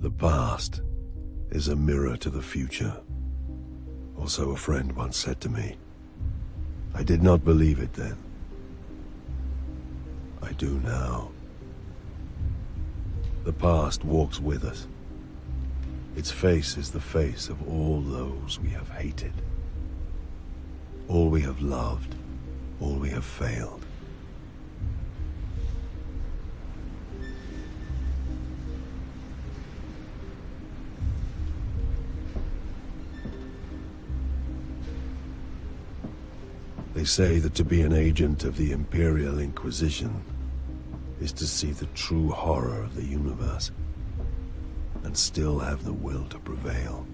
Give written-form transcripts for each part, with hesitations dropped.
The past is a mirror to the future. Or so a friend once said to me. I did not believe it then. I do now. The past walks with us. Its face is the face of all those we have hated. All we have loved, all we have failed. They say that to be an agent of the Imperial Inquisition is to see the true horror of the universe and still have the will to prevail.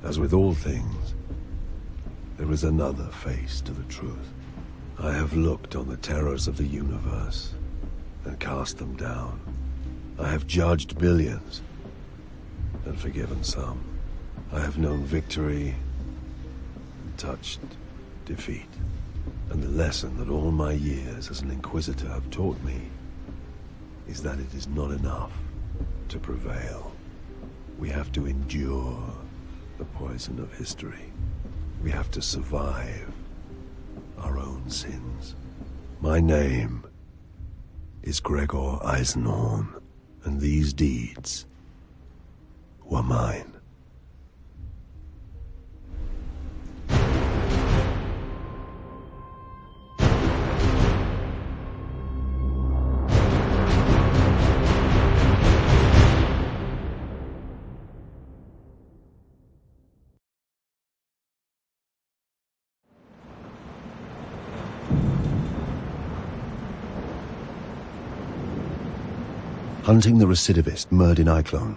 As with all things, there is another face to the truth. I have looked on the terrors of the universe and cast them down. I have judged billions and forgiven some. I have known victory and touched defeat. And the lesson that all my years as an Inquisitor have taught me is that it is not enough to prevail. We have to endure the poison of history. We have to survive our own sins. My name is Gregor Eisenhorn, and these deeds were mine. Hunting the recidivist Murd in Eyclone,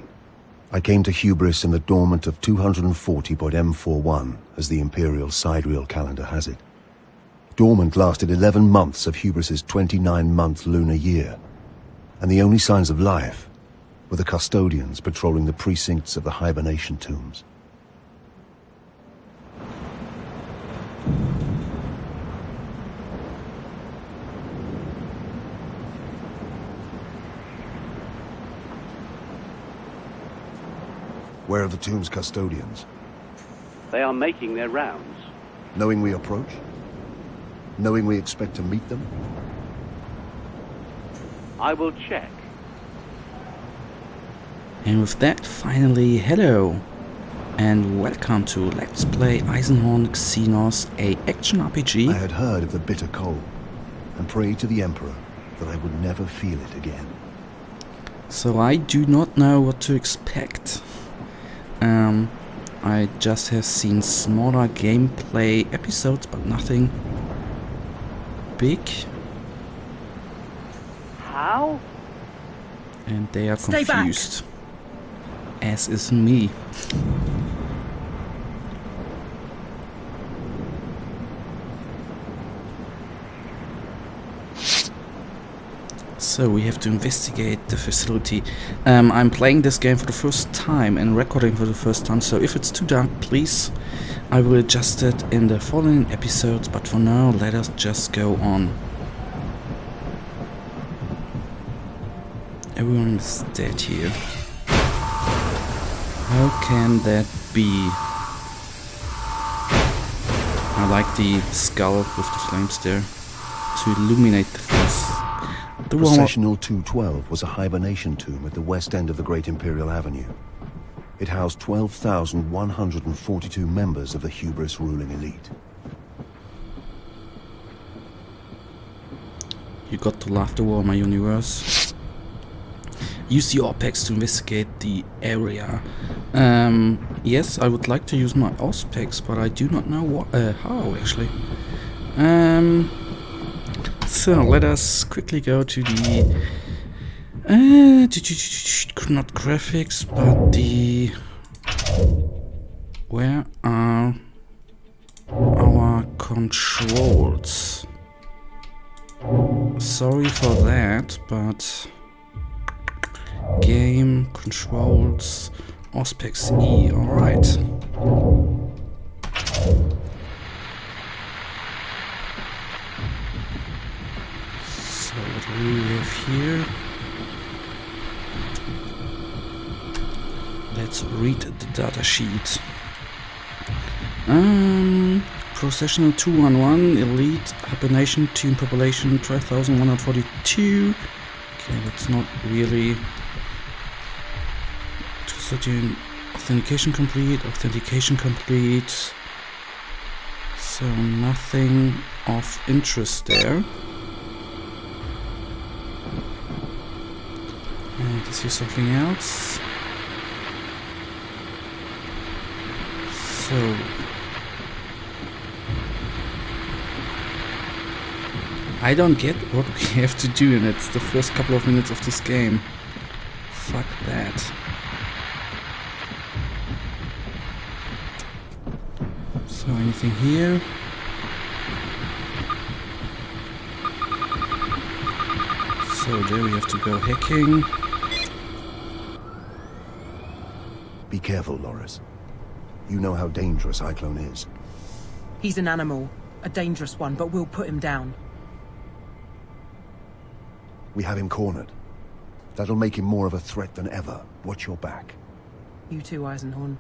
I came to hubris in the dormant of 240.M41, as the Imperial sidereal calendar has it. Dormant lasted 11 months of hubris's 29-month lunar year, and the only signs of life were the custodians patrolling the precincts of the hibernation tombs. Where are the tomb's custodians? They are making their rounds. Knowing we approach? Knowing we expect to meet them? I will check. And with that, finally, hello and welcome to Let's Play Eisenhorn Xenos, a action RPG. I had heard of the bitter cold and prayed to the Emperor that I would never feel it again. So I do not know what to expect. I just have seen smaller gameplay episodes, but nothing big. How? And they are Stay confused. As is me. So we have to investigate the facility. I'm playing this game for the first time and recording for the first time, so if it's too dark, please, I will adjust it in the following episodes, but for now, let us just go on. Everyone is dead here. How can that be? I like the skull with the flames there to illuminate the face. Processional 212 was a hibernation tomb at the west end of the Great Imperial Avenue. It housed 12,142 members of the hubris ruling elite. You got to love the Warhammer universe. Use the Auspex to investigate the area. Yes, I would like to use my Auspex, but I do not know how actually. So let us quickly go to the not graphics, but the where are our controls? Sorry for that, but game controls Auspex E. All right. So what do we have here? let's read the data sheet. Processional 211, elite, hibernation, team population 12,142. Okay, that's not really... 213, authentication complete. So nothing of interest there. And this is something else. So I don't get what we have to do, and it's the first couple of minutes of this game. Fuck that. So anything here? So there we have to go hacking. Be careful, Loris. You know how dangerous Eyclone is. He's an animal, a dangerous one, but we'll put him down. We have him cornered. That'll make him more of a threat than ever. Watch your back. You too, Eisenhorn.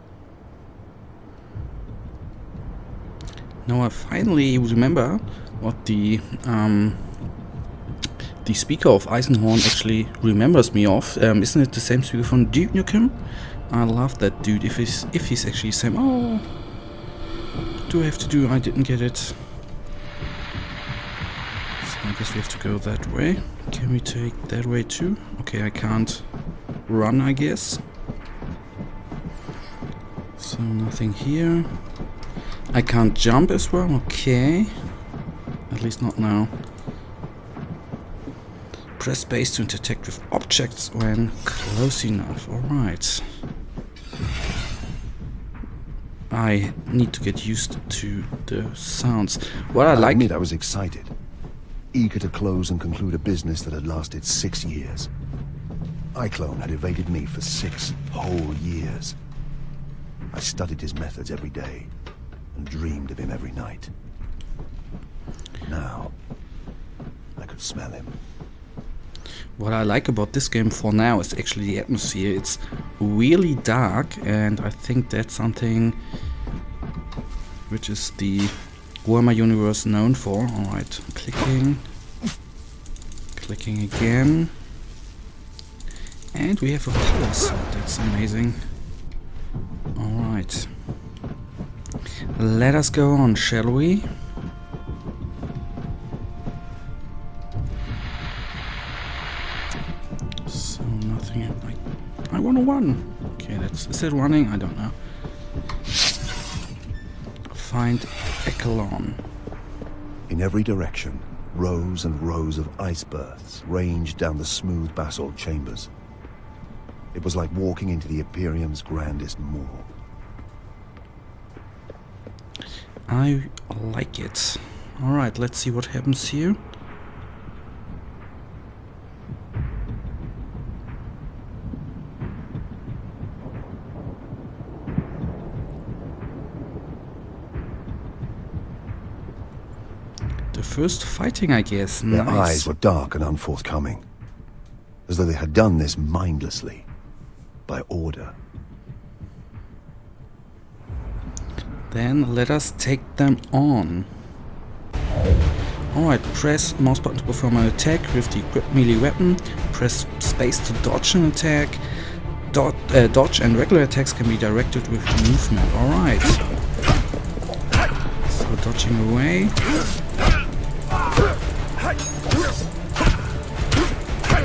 Now I finally remember what the speaker of Eisenhorn actually remembers me of. Isn't it the same speaker from Duke Nukem? I love that dude. If he's actually the same. Oh, what do I have to do? I didn't get it. So I guess we have to go that way. Can we take that way too? Okay, I can't run, I guess. So nothing here. I can't jump as well. Okay. At least not now. Press space to interact with objects when close enough. Alright. I need to get used to the sounds. What I like... admit I was excited. Eager to close and conclude a business that had lasted 6 years. Eyclone had evaded me for 6 whole years. I studied his methods every day and dreamed of him every night. Now, I could smell him. What I like about this game for now is actually the atmosphere. It's really dark, and I think that's something which is the Warhammer universe known for. Alright, clicking again, and we have a power sword. That's amazing. Alright, let us go on, shall we? So nothing. I want to run. Okay, is it running? I don't know. Find Eyclone. In every direction, rows and rows of ice berths ranged down the smooth basalt chambers. It was like walking into the Imperium's grandest maw. I like it. Alright, let's see what happens here. The first fighting, I guess. Their Nice. eyes were dark and unforthcoming, as though they had done this mindlessly, by order. Then let us take them on. Alright, press mouse button to perform an attack with the equipped melee weapon. Press space to dodge an attack. Dodge and regular attacks can be directed with movement. Alright. So dodging away.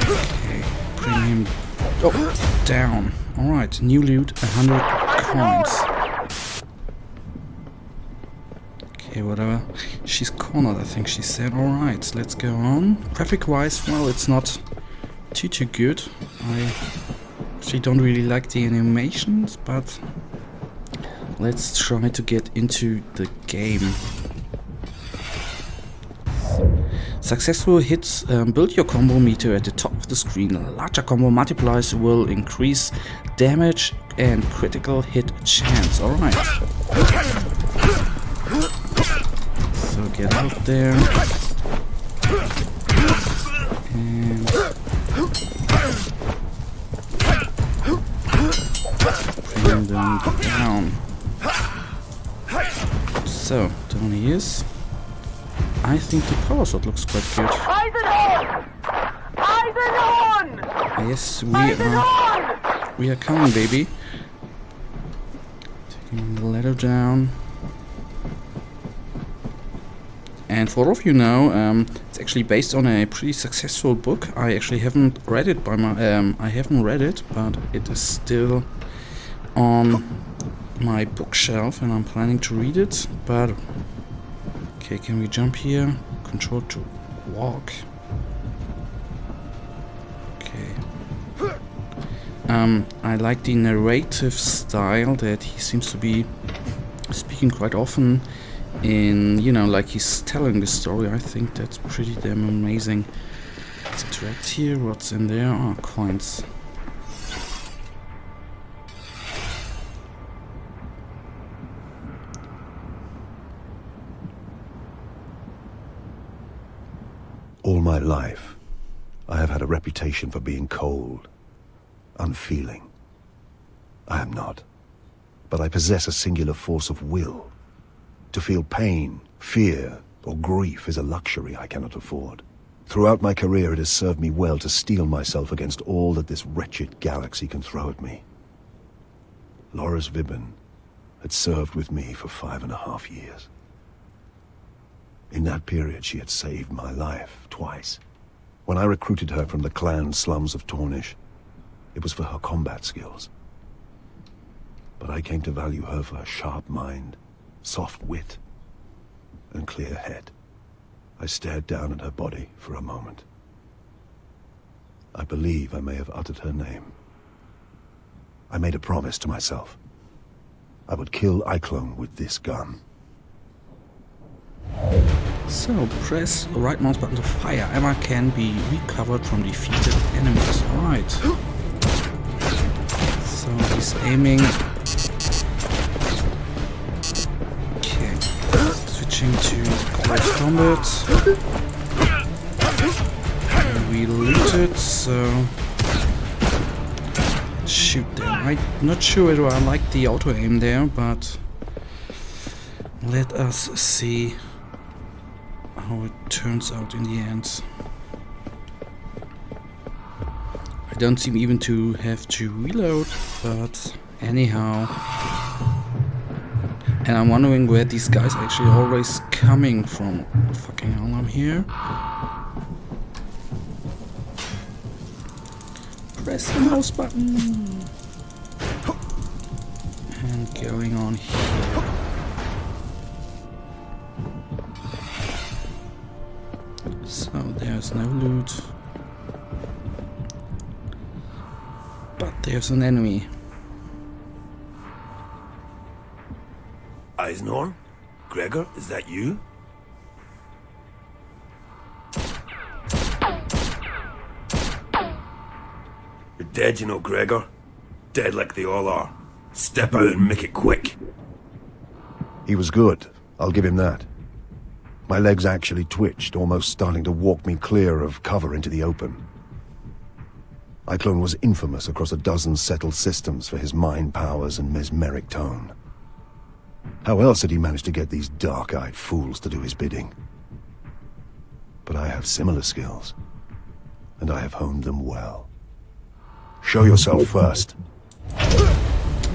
Okay, bring him down. Alright, new loot, 100 coins. Okay, whatever. She's cornered, I think she said. Alright, let's go on. Graphic-wise, well, it's not too good. I actually don't really like the animations, but let's try to get into the game. Successful hits build your combo meter at the top of the screen. Larger combo multipliers will increase damage and critical hit chance. Alright. So get out there. And bring So, down he is. I think the power sword looks quite good. Eisenhorn! Eisenhorn! Yes, Eisenhorn! we are coming, baby. Taking the ladder down. And for all of you know, it's actually based on a pretty successful book. I actually haven't read it but it is still on my bookshelf and I'm planning to read it. But okay, can we jump here? Control to walk. Okay. I like the narrative style that he seems to be speaking quite often in, you know, like he's telling the story. I think that's pretty damn amazing. Let's interact here. What's in there? Oh, coins. All my life, I have had a reputation for being cold, unfeeling. I am not, but I possess a singular force of will. To feel pain, fear, or grief is a luxury I cannot afford. Throughout my career, it has served me well to steel myself against all that this wretched galaxy can throw at me. Loris Vibben had served with me for 5.5 years. In that period, she had saved my life twice. When I recruited her from the clan slums of Tornish, it was for her combat skills. But I came to value her for her sharp mind, soft wit, and clear head. I stared down at her body for a moment. I believe I may have uttered her name. I made a promise to myself. I would kill Eyclone with this gun. So, press the right mouse button to fire. Ammo can be recovered from defeated enemies. Alright. So, he's aiming. Okay. Switching to close combat. And we looted, so... shoot them. I'm not sure whether I like the auto aim there, but... let us see how it turns out in the end. I don't seem even to have to reload, but anyhow. And I'm wondering where these guys are actually always coming from. Fucking hell, I'm here. Press the mouse button. And going on here. So there's no loot. But there's an enemy. Eisenhorn? Gregor, is that you? You're dead, you know, Gregor. Dead like they all are. Step out and make it quick. He was good. I'll give him that. My legs actually twitched, almost starting to walk me clear of cover into the open. Eyclone was infamous across a dozen settled systems for his mind powers and mesmeric tone. How else had he managed to get these dark-eyed fools to do his bidding? But I have similar skills, and I have honed them well. Show yourself first.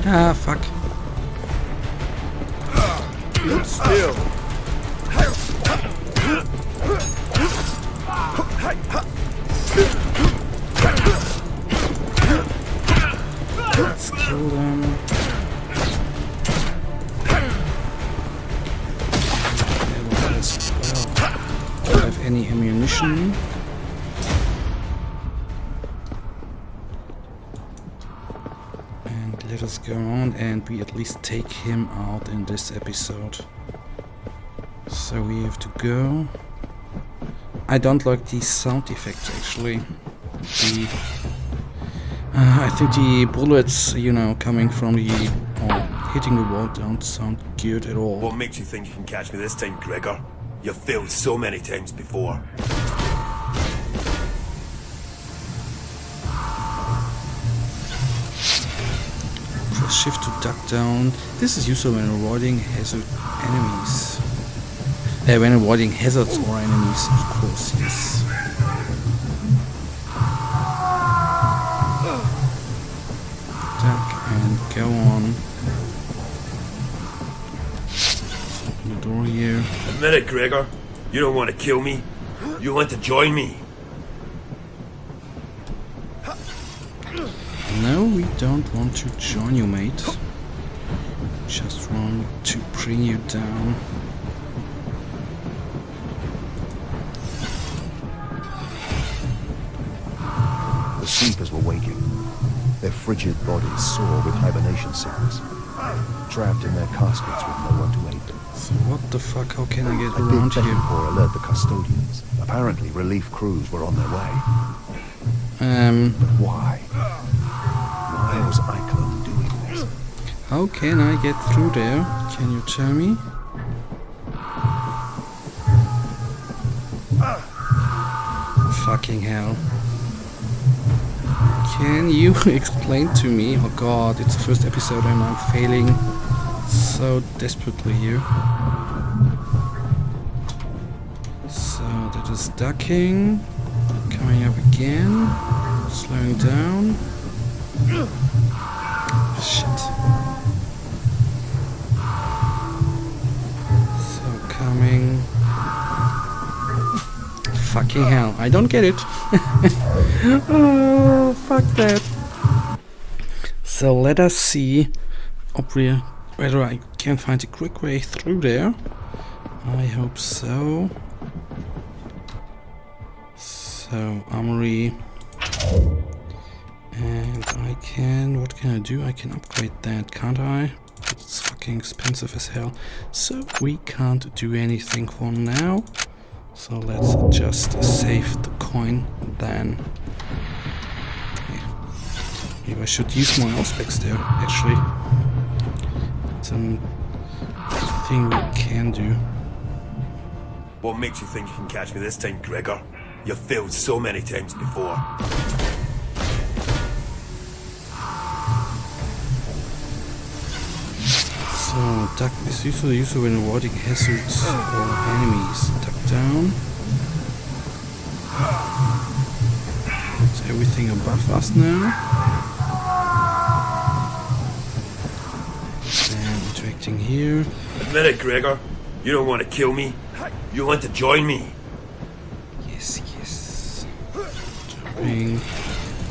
Ah, fuck. Keep still. Let's kill them. Don't have any ammunition. And let us go on and we at least take him out in this episode. So we have to go. I don't like these sound effects actually. I think the bullets, you know, coming from the hitting the wall don't sound good at all. What makes you think you can catch me this time, Gregor? You've failed so many times before. Press shift to duck down. This is useful when avoiding hazard enemies. When avoiding hazards or enemies, of course, yes. Duck and go on. Open the door here. Admit it, Gregor. You don't want to kill me. You want to join me. No, we don't want to join you, mate. Just want to bring you down. The sleepers were waking. Their frigid bodies sore with hibernation sickness. Trapped in their caskets with no one to aid them. So what the fuck, how can I get A around big here? betting corps alert the custodians. Apparently relief crews were on their way. But why? Why was Eyclone doing this? How can I get through there? Can you tell me? Fucking hell. Can you explain to me? Oh god, it's the first episode and I'm failing so desperately here. So that is ducking. Coming up again. Slowing down. Shit. So coming. Fucking hell, I don't get it. Oh, fuck that. So let us see whether I can find a quick way through there. I hope so. So, armory. And I can, what can I do? I can upgrade that, can't I? It's fucking expensive as hell. So we can't do anything for now. So let's just save the coin then. Okay. Maybe I should use my aspects there, actually. It's a thing we can do. What makes you think you can catch me this time, Gregor? You've failed so many times before. So, duck is usually used when avoiding hazards or enemies. Duck down. It's everything above us now. And interacting here. Admit it, Gregor. You don't want to kill me. You want to join me. Yes, yes. Jumping.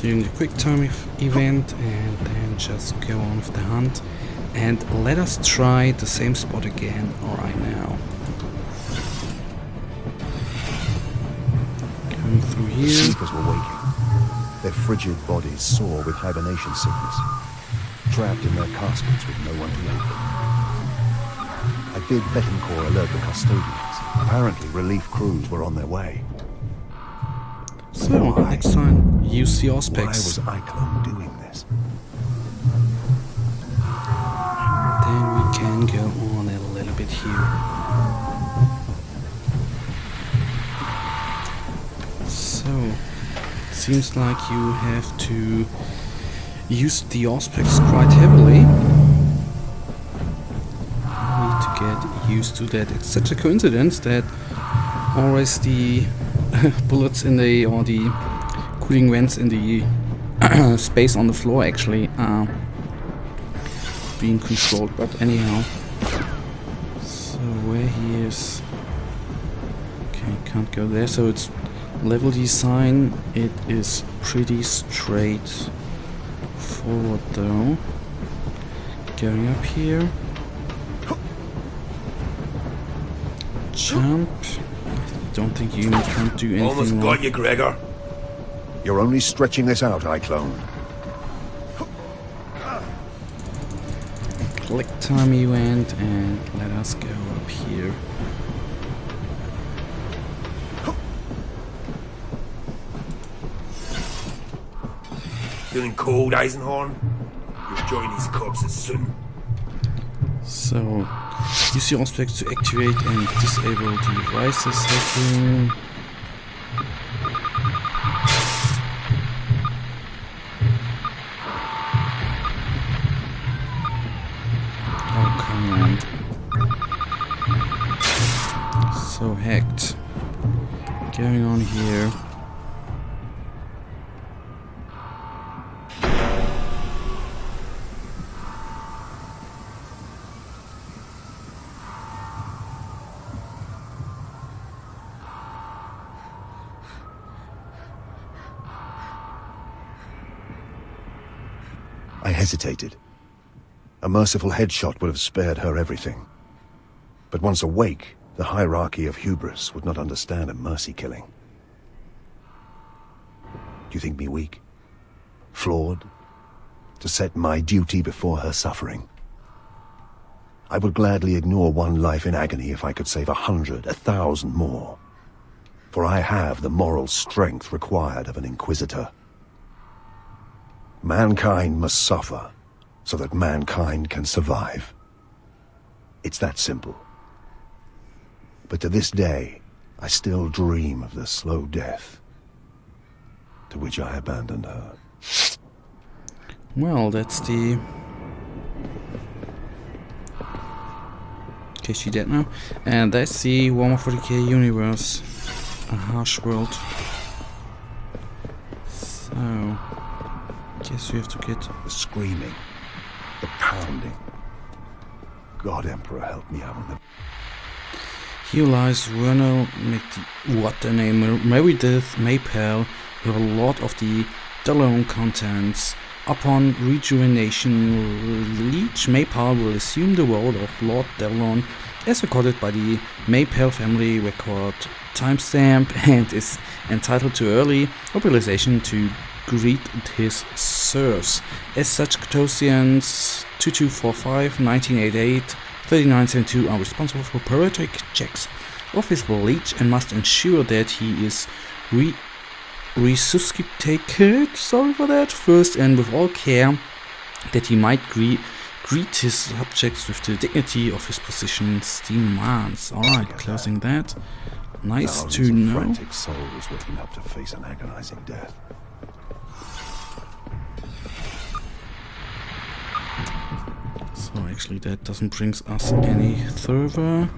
Doing the quick time event and then just go on with the hunt. And let us try the same spot again right now. Coming through The here. sleepers were waking. Their frigid bodies sore with hibernation sickness. Trapped in their caskets with no one to aid them. A big betting corps alert the custodians. Apparently relief crews were on their way. So, next time, use the Why Auspex. was Eyclone doing this? Then we can go on a little bit here. So, it seems like you have to use the Auspex quite heavily. I need to get used to that. It's such a coincidence that always the bullets in the, or the cooling vents in the space on the floor actually are being controlled, but anyhow. So where he is, okay, can't go there. So it's level design. It is pretty straight forward though. Going up here, jump. I don't think you can't do anything Almost wrong. got you, Gregor. You're only stretching this out, Eyclone. Click time event and let us go up here. Feeling cold, Eisenhorn? You'll join these corpses soon. So, use your aspects to activate and disable devices hacking. going on here? I hesitated. A merciful headshot would have spared her everything. But once awake, the hierarchy of hubris would not understand a mercy killing. Do you think me weak? Flawed? To set my duty before her suffering? I would gladly ignore one life in agony if I could save 100, 1,000 more. For I have the moral strength required of an Inquisitor. Mankind must suffer so that mankind can survive. It's that simple. But to this day, I still dream of the slow death to which I abandoned her. Well, that's the... Okay, she dead now. And that's the Warhammer 40k universe. A harsh world. So... guess you have to get... The screaming, the pounding. God, Emperor, help me out with the... Here lies Vernal what the name? Meredith Maypel with a lot of the Delon contents. Upon rejuvenation, Leech Maypel will assume the role of Lord Delon as recorded by the Maypel family record timestamp and is entitled to early mobilization to greet his sirs. As such, Ctosians 2245, 1988, 3972 are responsible for periodic checks of his leech and must ensure that he is resuscitated, sorry for that, first and with all care, that he might greet his subjects with the dignity of his position's demands. Alright, closing that. Nice Thousands to of know. frantic souls waking up to face an agonizing death. So actually that doesn't bring us any further.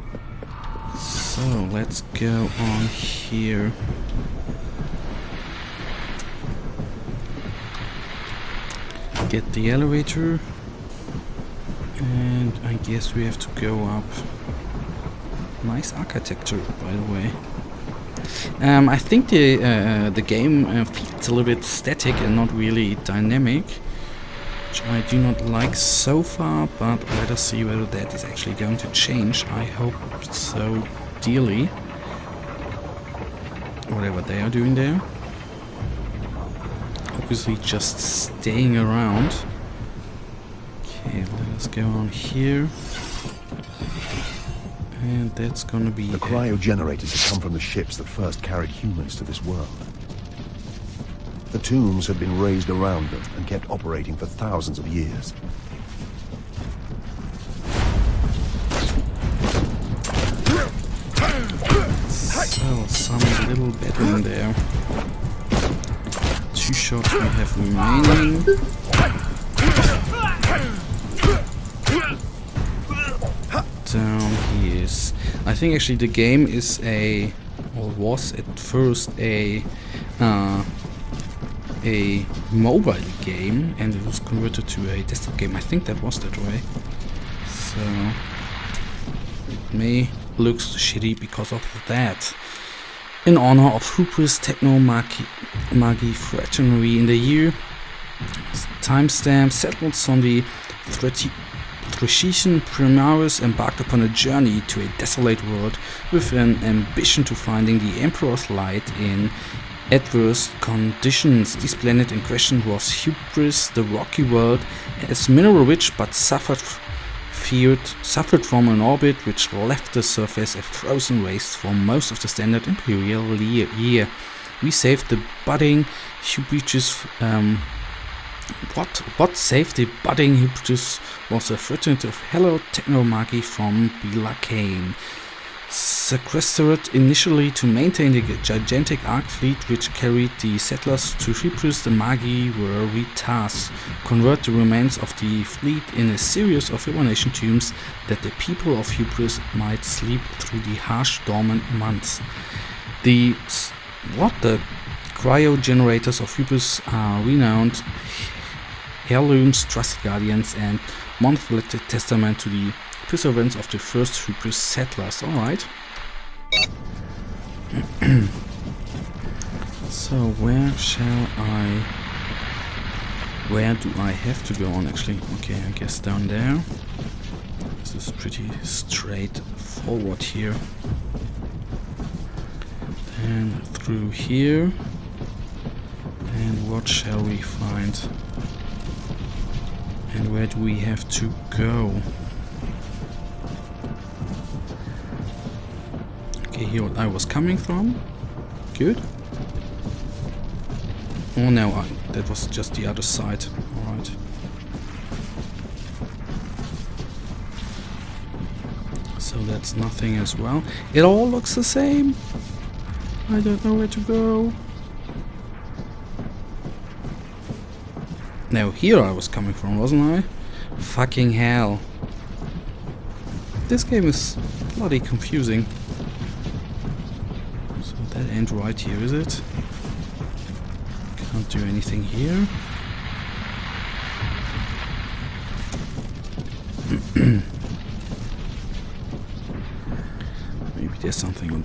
So let's go on here. Get the elevator. And I guess we have to go up. Nice architecture, by the way. I think the game feels a little bit static and not really dynamic, which I do not like so far, but let us see whether that is actually going to change. I hope so dearly. Whatever they are doing there. Obviously just staying around. Okay, let us go on here. And that's gonna be... The cryogenerators had come from the ships that first carried humans to this world. The tombs had been raised around them and kept operating for thousands of years. So, some little better in there. 2 shots we have remaining. Down he is. I think actually the game is or was at first a mobile game, and it was converted to a desktop game. I think that was that way. So it may look shitty because of that. In honor of Hubris Techno-Magi Fraternity in the year timestamp settlements on the Thracian Primaris embarked upon a journey to a desolate world with an ambition to finding the Emperor's light in adverse conditions. This planet in question was Hubris, the rocky world, as mineral rich but suffered from an orbit which left the surface a frozen waste for most of the standard imperial year. We saved the budding Hubris. What saved the budding Hubris was a fraternity of hello technomagi from Bilakane. Sequestered initially to maintain the gigantic arc fleet which carried the settlers to Hubris, the Magi were retasked convert the remains of the fleet in a series of hibernation tombs that the people of Hubris might sleep through the harsh dormant months. The cryogenerators of Hubris are renowned heirlooms, trusted guardians, and monolithic testament to the perseverance of the first Hubris settlers. Alright. So where do I have to go on actually? Okay, I guess down there. This is pretty straightforward here. Then through here. And what shall we find? And where do we have to go? Okay, here I was coming from. Good. Oh no, that was just the other side. Alright. So that's nothing as well. It all looks the same. I don't know where to go. No, here I was coming from, wasn't I? Fucking hell. This game is bloody confusing. So that end right here, is it? Can't do anything here. Maybe there's something on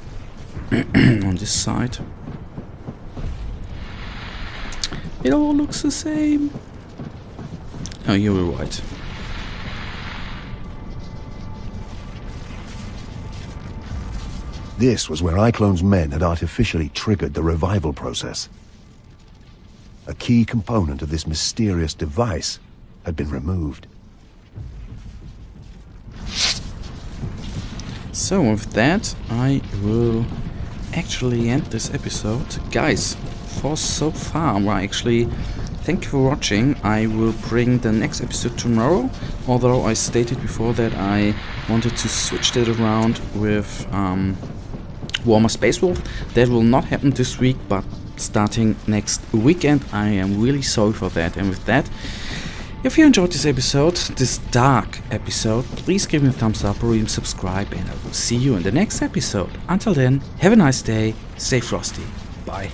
on this side. It all looks the same. Oh, you were right. This was where Eyclone's men had artificially triggered the revival process. A key component of this mysterious device had been removed. So with that, I will actually end this episode. Guys, for so far, well, actually, thank you for watching. I will bring the next episode tomorrow, although I stated before that I wanted to switch that around with Warhammer Space Wolf. That will not happen this week, but starting next weekend. I am really sorry for that. And with that, if you enjoyed this episode, this dark episode, please give me a thumbs up or even subscribe, and I will see you in the next episode. Until then, have a nice day, stay frosty, bye.